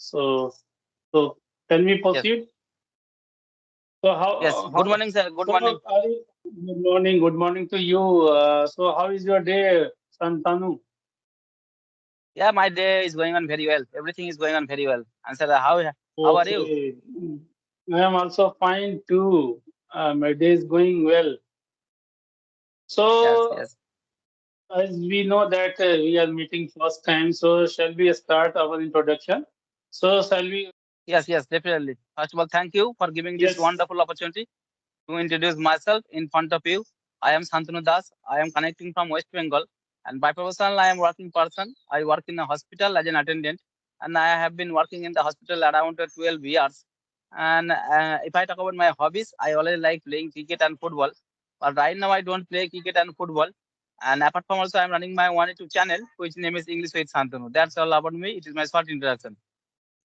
So, so can we Yes. proceed? So Yes. how Good morning, sir. Good so morning. are you, good morning to you. So how is your day, Santanu? Yeah, my day is going on very well. Everything is going on very well. And sir, how are you? Okay, I am also fine too. My day is going well. Yes, So yes. as we know that we are meeting first time, so shall we start our introduction? So shall we? Yes, yes, definitely. First of all, thank you for giving this Yes. wonderful opportunity to introduce myself in front of you. I am Santanu Das. I am connecting from West Bengal. And by professional, I am working person. I work in a hospital as an attendant. And I have been working in the hospital around 12 years. And if I talk about my hobbies, I always like playing cricket and football. But right now, I don't play cricket and football. And apart from also, I'm running my one YouTube channel, which name is English with Santanu. That's all about me. It is my short introduction.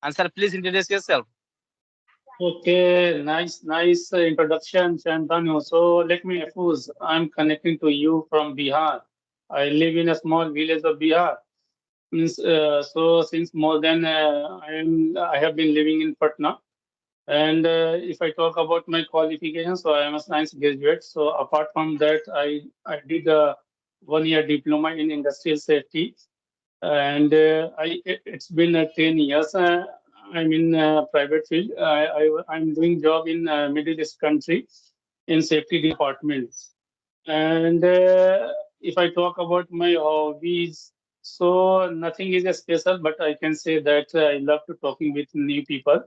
And sir, please introduce yourself. Okay, nice introduction, Shantanu. So let me Mahfooz. I'm connecting to you from Bihar. I live in a small village of Bihar. Means, so since more than I have been living in Patna. And if I talk about my qualifications, so I am a science graduate. So apart from that, I did a 1 year diploma in industrial safety, and it's been 10 years. I'm in private field. I'm doing job in Middle East country in safety department. And if I talk about my hobbies, so nothing is a special, but I can say that I love to talking with new people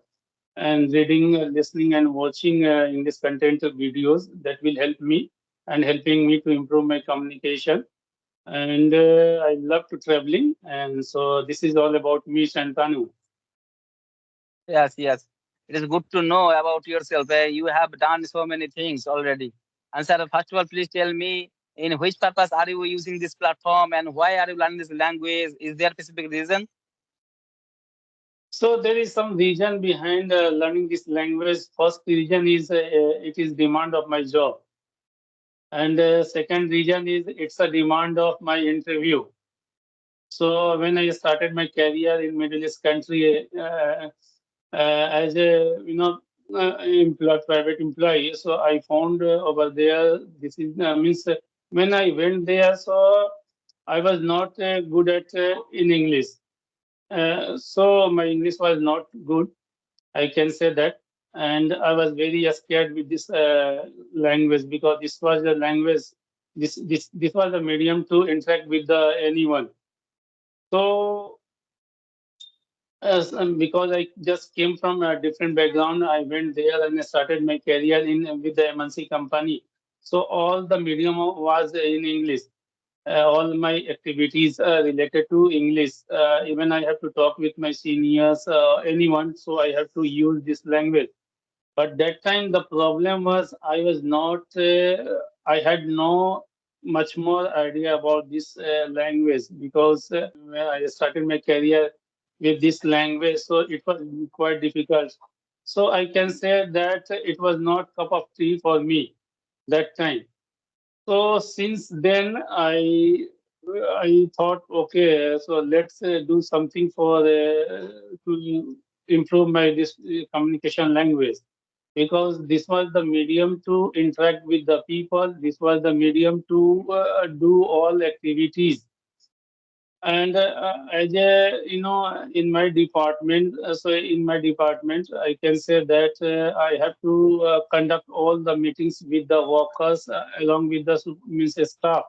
and reading, listening, and watching English content videos that will help me and helping me to improve my communication. And I love to traveling, and so this is all about me, Shantanu. Yes, yes. It is good to know about yourself. You have done so many things already. And sir, first of all, please tell me in which purpose are you using this platform and why are you learning this language? Is there a specific reason? So there is some reason behind learning this language. First reason is it is demand of my job, and second reason is it's a demand of my interview. So when I started my career in Middle East country as a private employee, so I found over there this is means when I went there, so I was not good at in English. So my English was not good. I can say that, and I was very scared with this language because this was the language. This was the medium to interact with the anyone. So because I just came from a different background, I went there and I started my career in with the MNC company. So all the medium was in English. All my activities related to English. Even I have to talk with my seniors, anyone. So I have to use this language. But that time the problem was I was not. I had no much more idea about this language because when I started my career with this language, so it was quite difficult. So I can say that it was not cup of tea for me that time. So since then, I thought, okay, so let's do something for to improve my this communication language because this was the medium to interact with the people. This was the medium to do all activities. And as a, in my department, I can say that I have to conduct all the meetings with the workers along with the means staff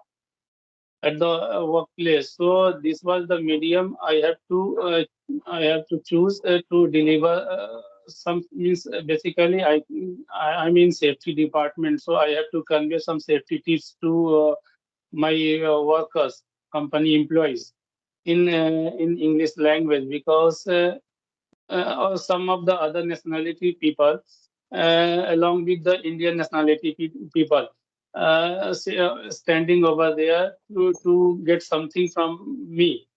at the workplace. So this was the medium I have to choose to deliver some means basically I'm in safety department, so I have to convey some safety tips to my workers, company employees in English language because or some of the other nationality people, along with the Indian nationality people, standing over there to get something from me.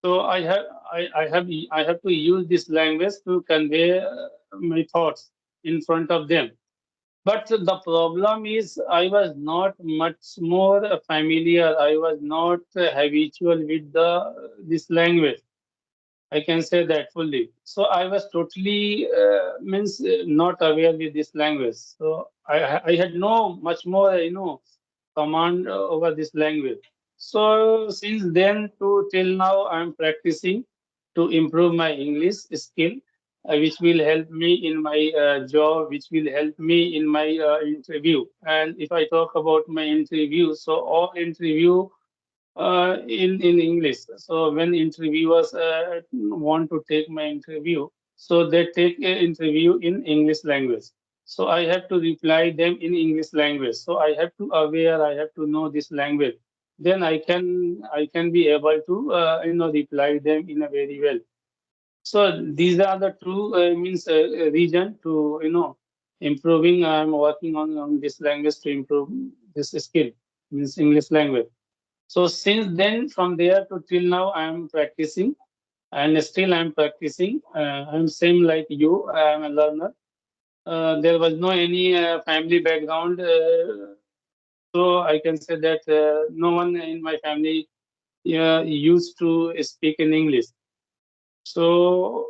So I have to use this language to convey my thoughts in front of them. But the problem is I was not much more familiar. I was not habitual with the this language. I can say that fully. So I was totally means not aware with this language. So I had no much more command over this language. So since then to till now I'm practicing to improve my English skill, which will help me in my job, which will help me in my interview. And if I talk about my interview, so all interview in English. So when interviewers want to take my interview, so they take an interview in English language. So I have to reply them in English language. So I have to aware, I have to know this language. Then I can be able to reply them in a very well. So these are the two means reason to improving. I'm working on this language to improve this skill means English language. So since then, from there to till now, I am practicing, and still I am practicing. I'm same like you. I am a learner. There was no any family background, so I can say that no one in my family used to speak in English. So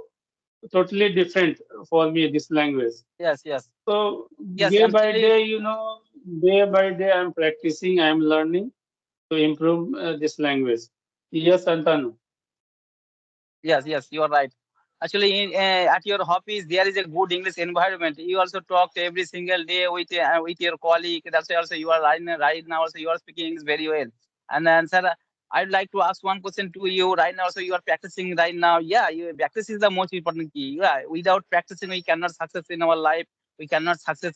totally different for me this language. Yes, yes, So yes. day by Actually, day, day by day, I'm practicing. I'm learning to improve this language. Yes, Antanu. yes, yes, you are right. Actually, at your office, there is a good English environment. You also talk every single day with your colleague. That's why also you are right now. Also, you are speaking English very well. And then, sir, I'd like to ask one question to you right now. So you are practicing right now. Yeah, practice is the most important key. Yeah, without practicing, we cannot success in our life. We cannot to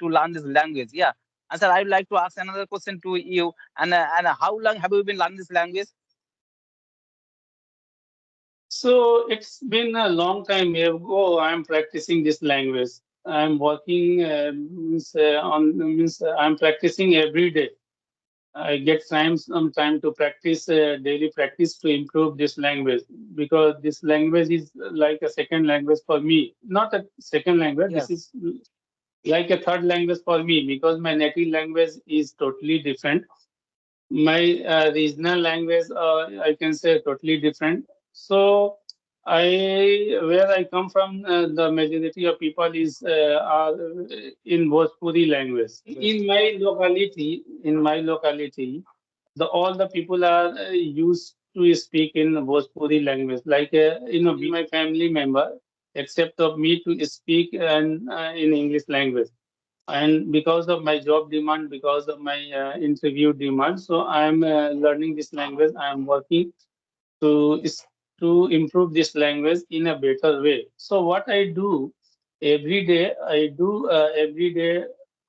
learn this language. Yeah. And sir, I'd like to ask another question to you. And how long have you been learning this language? So it's been a long time ago. I'm practicing this language. I'm working I'm practicing every day. I get some time to practice daily practice to improve this language because this language is like a second language for me. Not a second language. This Yes. is like a third language for me because my native language is totally different. My regional language, I can say, totally different. So where I come from, the majority of people is are in Bhojpuri language. In my locality, the all the people are used to speak in Bhojpuri language. Like be my family member, except of me to speak and in English language. And because of my job demand, because of my interview demand, so I am learning this language. I am working to to improve this language in a better way. So what I do every day,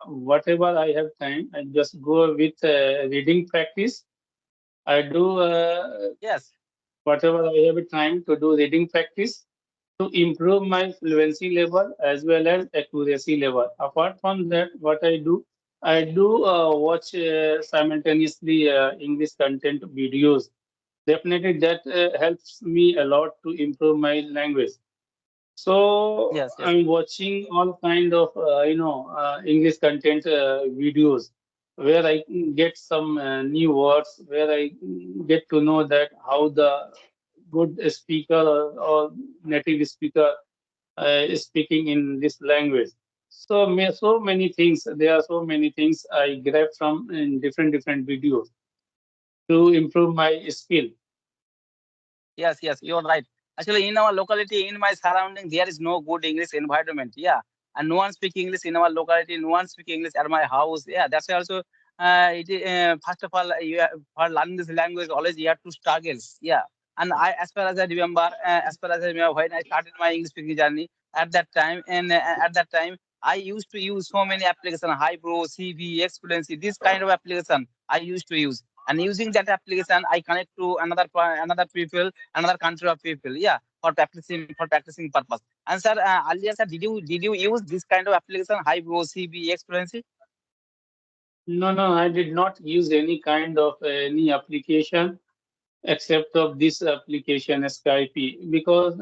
whatever I have time, I just go with reading practice. I do Yes. whatever I have time to do reading practice to improve my fluency level as well as accuracy level. Apart from that, what I do watch simultaneously English content videos. Definitely, that helps me a lot to improve my language. So Yes. Yes. I'm watching all kind of English content videos where I get some new words, where I get to know that how the good speaker or native speaker is speaking in this language. So so many things. There are so many things I grab from in different videos to improve my skill. Yes, yes, you're right. Actually, in our locality, in my surrounding, there is no good English environment. Yeah, and no one speak English in our locality. No one speak English at my house. Yeah, that's why also. First of all, for learning this language, always you have to struggle. Yeah, and as far as I remember, when I started my English speaking journey, at that time, I used to use so many applications, Hybro, CV, Experiency, this kind of application I used to use. And using that application, I connect to another people, another country of people. Yeah, for practicing purpose. And sir, earlier sir, did you use this kind of application, Hybro, CV, Experiency? No, no, I did not use any kind of any application except of this application Skype because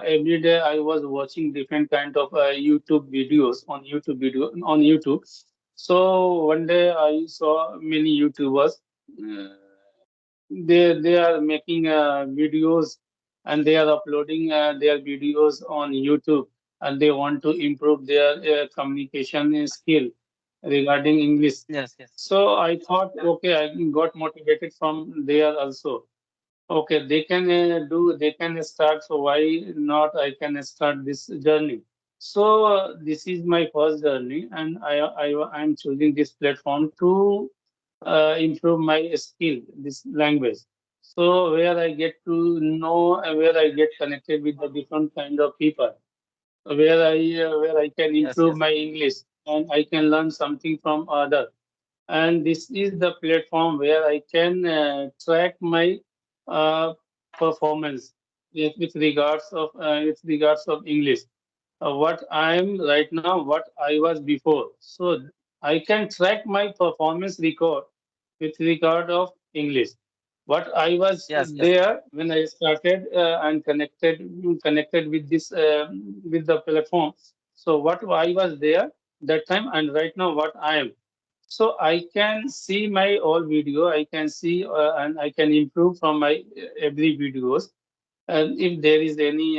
every day I was watching different kind of YouTube videos on YouTube. So one day I saw many YouTubers. Uh, they are making videos and they are uploading their videos on YouTube, and they want to improve their communication skill regarding English. Yes, yes, So I thought, okay, I got motivated from there also. Okay, they can start, so why not I can start this journey. So this is my first journey, and I'm choosing this platform to improve my skill, this language. So where I get to know, where I get connected with the different kind of people, where I can yes, improve yes, my English and I can learn something from other. And this is the platform where I can track my uh, performance with regards of English. What I am right now, what I was before. So I can track my performance record with regard of English. What I was yes, yes, there when I started and connected with this with the platform. So what I was there that time and right now what I am. So I can see my all video. I can see and I can improve from my every videos. And if there is any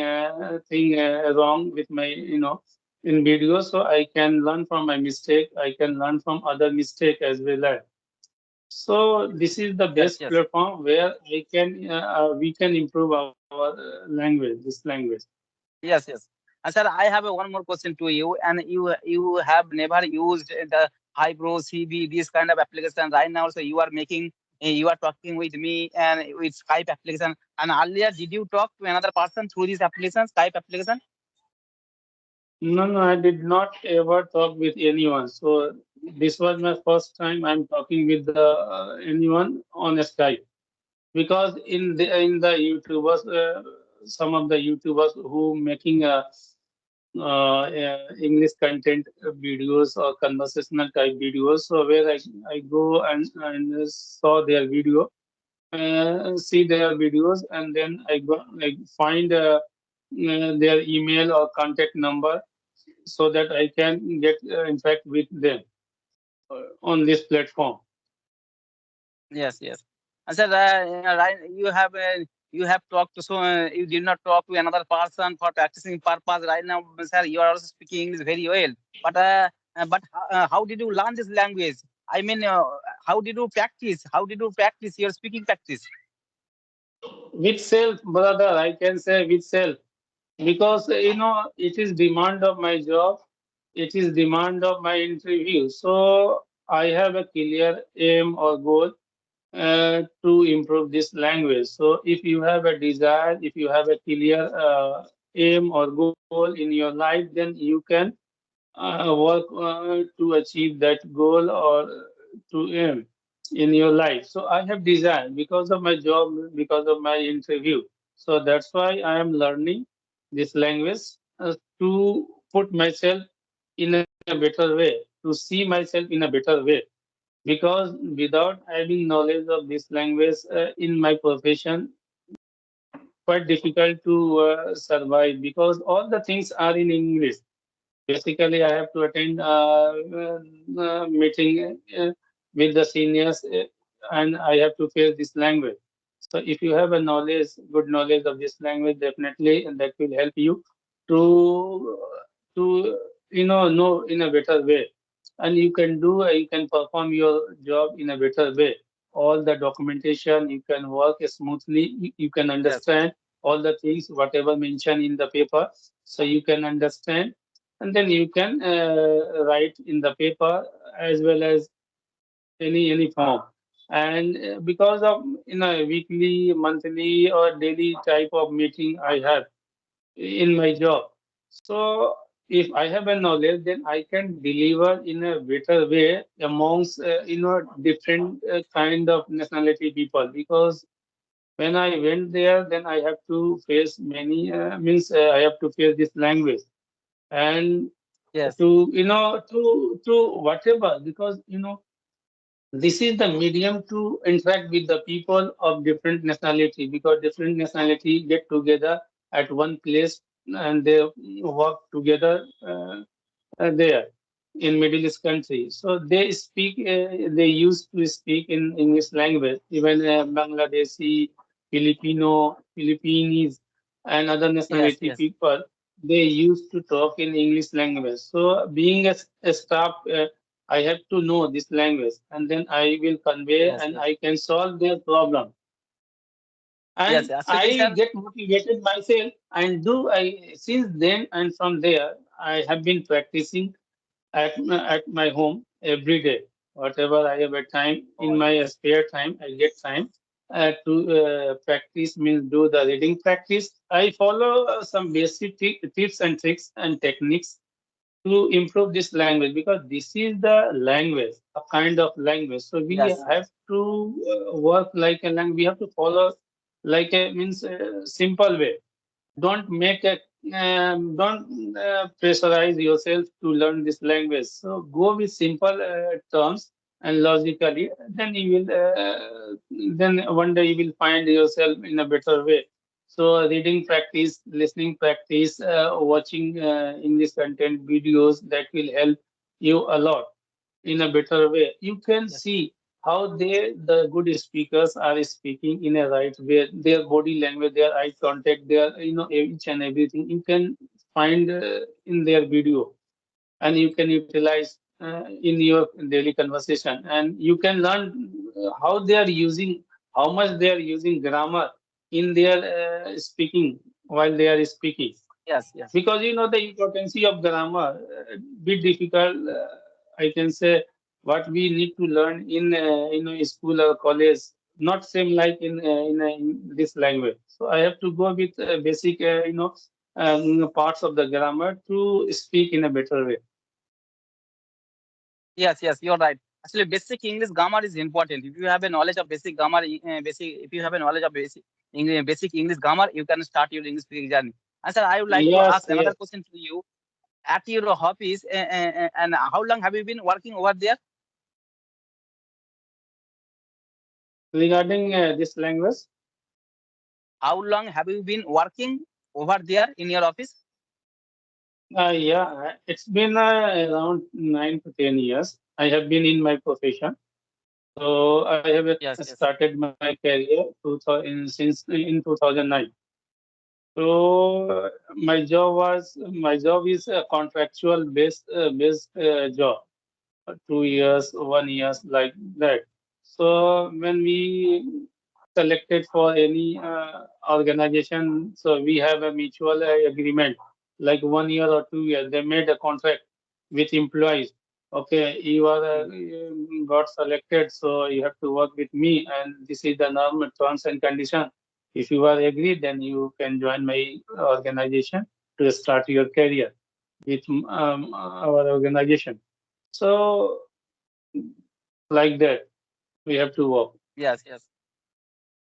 thing wrong with my, in video, so I can learn from my mistake. I can learn from other mistake as well. So this is the yes, best yes. platform where we can improve our language, this language. Yes, yes. And sir, I have one more question to you. And you have never used the Hypro CB this kind of application right now. So you are making you are talking with me and with Skype application. And earlier, did you talk to another person through this application, Skype application? No, no, I did not ever talk with anyone. So this was my first time I'm talking with anyone on Skype. Because in the YouTubers, some of the YouTubers who making English content videos or conversational type videos, so where I go and saw their video, see their videos, and then I go like find their email or contact number so that I can get in fact with them on this platform. Yes, yes. And sir, right, you have talked to so you did not talk to another person for practicing purpose. Right now, sir, you are also speaking English very well. But how did you learn this language? I mean, how did you practice? How did you practice your speaking practice? With self, brother, I can say with self. Because it is demand of my job, it is demand of my interview, so I have a clear aim or goal to improve this language. So if you have a desire, if you have a clear aim or goal in your life, then you can work to achieve that goal or to aim in your life. So I have designed because of my job, because of my interview. So that's why I am learning this language to put myself in a better way, to see myself in a better way. Because without having knowledge of this language in my profession, quite difficult to survive because all the things are in English. Basically, I have to attend meeting with the seniors, and I have to face this language. So, if you have a knowledge, good knowledge of this language, definitely, and that will help you to know in a better way, and you can perform your job in a better way. All the documentation you can work smoothly. You can Yes, understand all the things, whatever mentioned in the paper, so you can understand and then you can write in the paper as well as any form. And because of weekly, monthly, or daily type of meeting I have in my job, so if I have a knowledge, then I can deliver in a better way amongst different kind of nationality people. Because when I went there, then I have to face many means I have to face this language and yes, to whatever, because this is the medium to interact with the people of different nationality, because different nationality get together at one place and they work together there in Middle East country. So they used to speak in English language, even Bangladeshi, Filipino, Philippines. and other Yes, nationality yes, people, they used to talk in English language. So being a staff, I have to know this language, and then I will convey yes, and yes, I can solve their problem. yes. And Actually, I sir. get motivated myself, and do I since then and from there I have been practicing at my home every day. Whatever I have a time Oh, in my spare time, I get time to practice, means do the reading practice. I follow some basic tips and tricks and techniques to improve this language, because this is the language, a kind of language. So we yes, have yes, to work like a language. We have to follow like a means simple way. Don't make a don't pressurize yourself to learn this language. So go with simple terms and logically, then you will then one day you will find yourself in a better way. So reading practice, listening practice, watching English content videos, that will help you a lot in a better way. You can yes, see how the good speakers are speaking in a right way. Their body language, their eye contact, their each and everything you can find in their video, and you can utilize in your daily conversation, and you can learn how they are using, how much they are using grammar in their speaking while they are speaking, yes, yes, because the importance of grammar bit difficult, I can say. What we need to learn in school or college, not same like in this language. So I have to go with basic parts of the grammar to speak in a better way. yes, yes. You're right. Actually, basic English grammar is important. If you have a knowledge of basic grammar, if you have a knowledge of basic English grammar, you can start your English speaking journey. And sir, I would like to Yes, ask another yes. question to you. At your hobbies, and how long have you been working over there? Regarding this language, How long have you been working over there in your office? yeah, it's been around 9 to 10 years I have been in my profession. So I have Yes, yes, started my career 2000, since in 2009. So my job is a contractual based job, 2 years, 1 years, like that. So when we selected for any organization, so we have a mutual agreement, like 1 year or 2 years. They made a contract with employees. Okay, you are mm, got selected, so you have to work with me, and this is the normal terms and condition. If you are agreed, then you can join my organization to start your career with our organization. So like that, we have to work. yes, yes.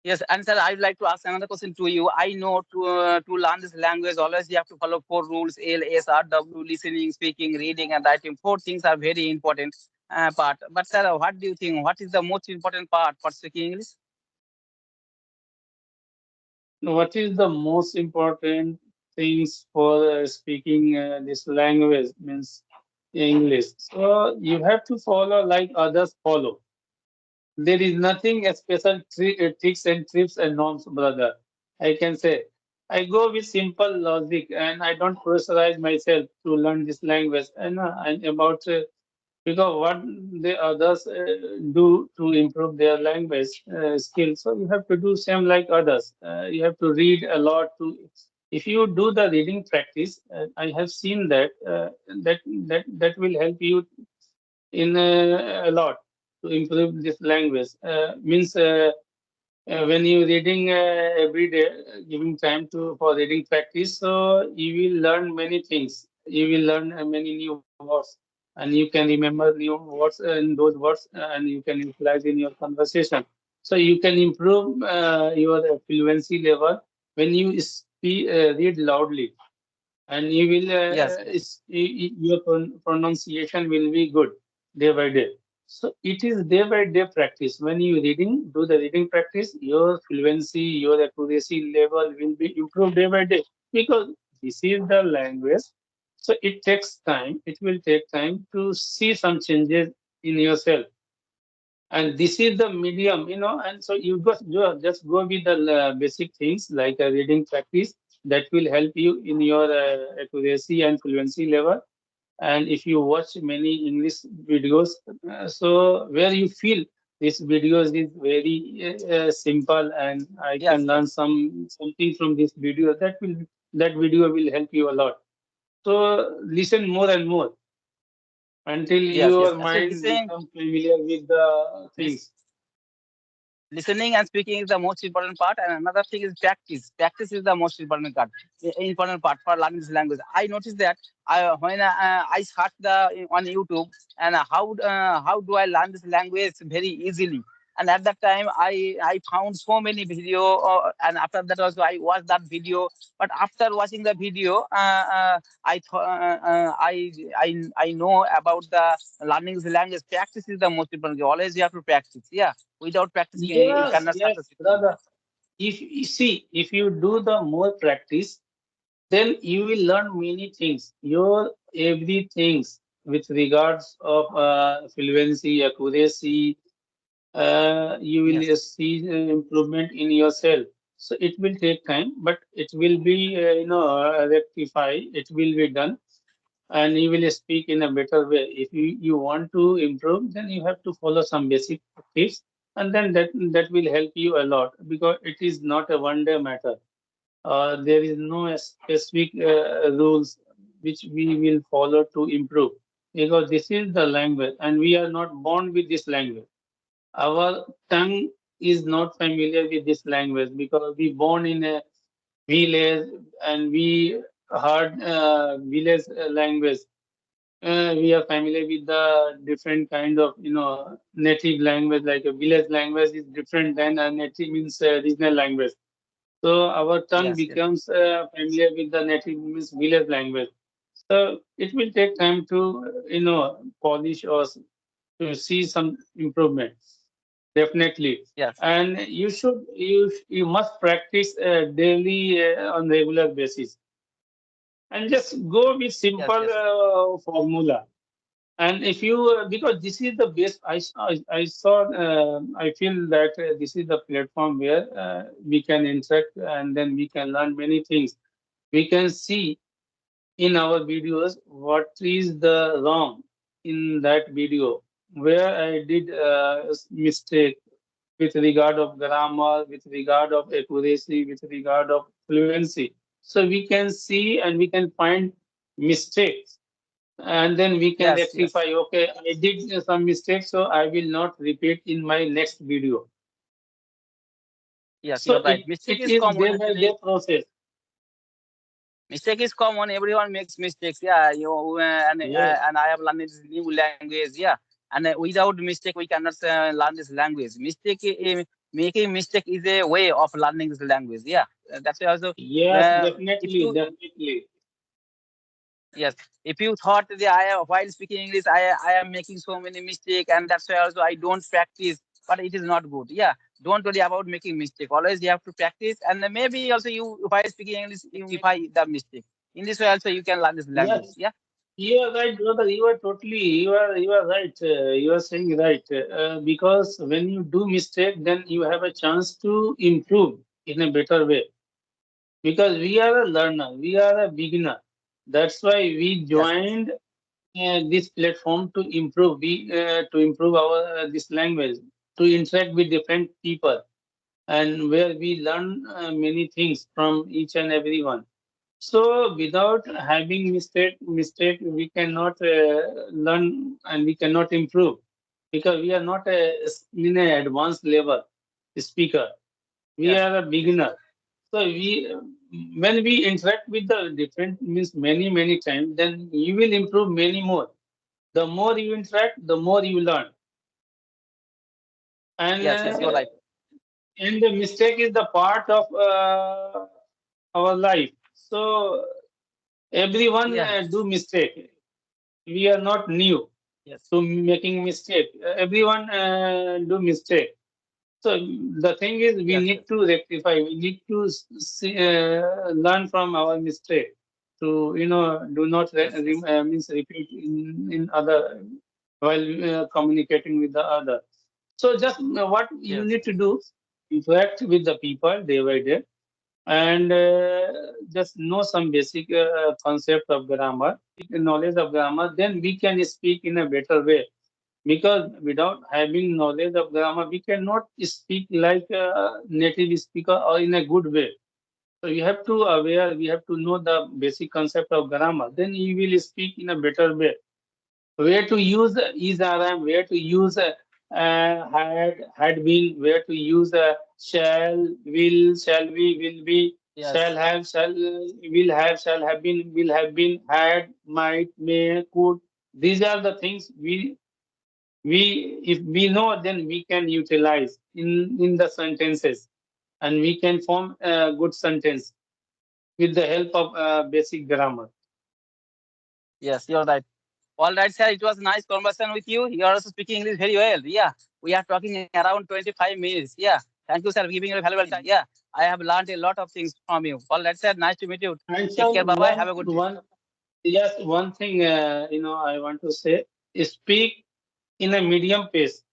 Yes, and sir, I would like to ask another question to you. I know to learn this language, always you have to follow four rules: L, S, R, W, listening, speaking, reading, and writing. Four things are very important part. But sir, what do you think? What is the most important part for speaking English? What is the most important things for speaking this language, means English? So you have to follow like others follow. There is nothing special tricks and trips and norms, brother. I can say I go with simple logic, and I don't pressurize myself to learn this language. And about because what the others do to improve their language skills. So you have to do same like others. You have to read a lot. If you do the reading practice, I have seen that that will help you in a lot to improve this language. Means when you reading every day, giving time to for reading practice, so you will learn many things. You will learn many new words, and you can remember new words in those words, and you can utilize in your conversation. So you can improve your fluency level when you read loudly, and you will Yes, yes, your pronunciation will be good day by day. So it is day by day practice. When you reading do the reading practice, your fluency, your accuracy level will be improved day by day, because this is the language. So it takes time, it will take time to see some changes in yourself, and this is the medium. And so you just go with the basic things like a reading practice, That will help you in your accuracy and fluency level. And if you watch many English videos, so where you feel this videos is very simple, and I Yes, can learn yes, something from this video, that video will help you a lot. So listen more and more until yes, yes. your Actually, mind becomes familiar with the lis- things. listening and speaking is the most important part, and another thing is practice. Practice is the most important part for learning this language. I noticed that when I search the on YouTube, and how do I learn this language very easily. And at that time, I found so many video, and after that also I watched that video. But after watching the video, I know about the learning this language. Practice is the most important. Always you have to practice. Yeah, without practice you Yes, cannot yes, successfully. brother. If you see, if you do the more practice, then you will learn many things. Your everything with regards of fluency, accuracy, you will Yes, see improvement in yourself. So it will take time, but it will be rectify. It will be done, and you will speak in a better way. If you want to improve, then you have to follow some basic tips, and then that will help you a lot, because it is not a one day matter. There is no specific rules which we will follow to improve, because this is the language and we are not born with this language. Our tongue is not familiar with this language because we born in a village and we heard village language. We are familiar with the different kind of native language. Like a village language is different than a native means regional language. So our tongue yes, yes, becomes familiar with the native means village language. So it will take time to polish or to see some improvement. Definitely. yes, And you must practice daily on regular basis, and just go with yes, simple yes, formula. And if you because this is the best, I saw, I feel that this is the platform where we can interact, and then we can learn many things. We can see in our videos what is the wrong in that video, where I did mistake with regard of grammar, with regard of accuracy, with regard of fluency. So we can see and we can find mistakes, and then we can yes, rectify. yes, Okay, I did some mistakes, so I will not repeat in my next video. yes. So You're right. Mistake it is is common day by actually. day process. Mistake is common. Everyone makes mistakes. Yeah, Yes, and I have learned this new language. Yeah, and without mistake we cannot learn this language. Making mistake is a way of learning this language. Yeah, that's why also. yes, Uh, if definitely, you definitely. Yes, if you thought that I am while speaking English, I am making so many mistakes, and that's why also I don't practice. But it is not good. Yeah, don't worry about making mistake. Always you have to practice, and then maybe also you while speaking English, if I the mistake in this way also you can learn this language. Yes, Yeah. you are right, brother. You are right. You are saying right. Because when you do mistake, then you have a chance to improve in a better way. Because we are a learner, we are a beginner. That's why we Yes. Yes. joined this platform to improve. To improve our this language, to interact with different people, and where we learn many things from each and every one. So without having mistake, we cannot learn and we cannot improve, because we are not in an advanced level speaker. We Yes. are a Yes. beginner. So when we interact with the different means many times, then you will improve many more. The more you interact, the more you learn. And Yes. Yes. You're right. the mistake is the part of our life. So everyone Yes. do mistake. We are not new Yes. to making mistake. Everyone do mistake. So the thing is, we Yes. need Yes. to rectify. We need to learn from our mistake, to do not Yes. Yes. means repeat in other, while communicating with the other. So just what you Yes. need to do, interact with the people day by day, and just know some basic concept of grammar, knowledge of grammar, then we can speak in a better way. Because without having knowledge of grammar, we cannot speak like a native speaker or in a good way. So you have to aware, we have to know the basic concept of grammar. Then you will speak in a better way. Where to use is RM, where to use had been, where to use shall, will, shall we, will be, shall Yes. have, shall have been, will have been, had, might, may, could. These are the things we if we know, then we can utilize in the sentences, and we can form a good sentence with the help of basic grammar. Yes, you're right. All right, sir. It was a nice conversation with you. You are also speaking English very well. Yeah. We are talking around 25 minutes. Yeah. Thank you, sir, for giving your valuable time. Yeah. I have learned a lot of things from you. All right, sir. Nice to meet you. And Take so care. Bye bye. Have a good day. one yes, one thing I want to say: speak in a medium pace.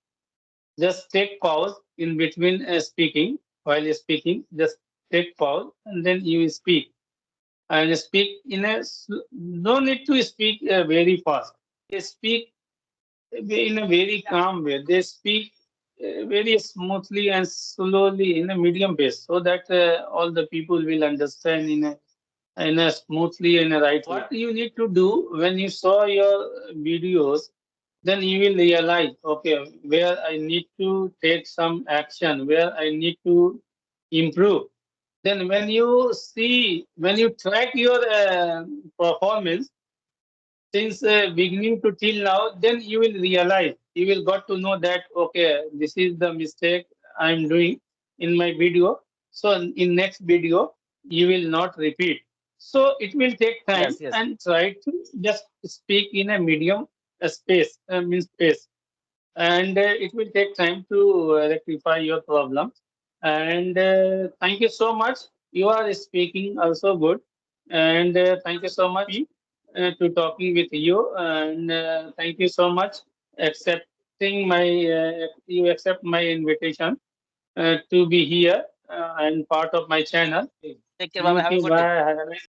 Just take pause in between speaking. While you're speaking, just take pause and then you speak. And speak in no need to speak very fast. Speak in a very calm way. They speak very smoothly and slowly in a medium pace, so that all the people will understand in a smoothly in a right way. What you need to do when you saw your videos, then you will realize, okay, where I need to take some action, where I need to improve. Then when you track your performance, since beginning to till now, then you will realize, you will got to know that, okay, this is the mistake I'm doing in my video. So in next video, you will not repeat. So it will take time, Yes, yes. and try to just speak in a medium space, means space, and it will take time to rectify your problem. And thank you so much. You are speaking also good, and thank you so much to talking with you. And thank you so much accepting my you accept my invitation to be here and part of my channel. Take care. Bye bye. Thank Have a you. good day. Bye. Have a nice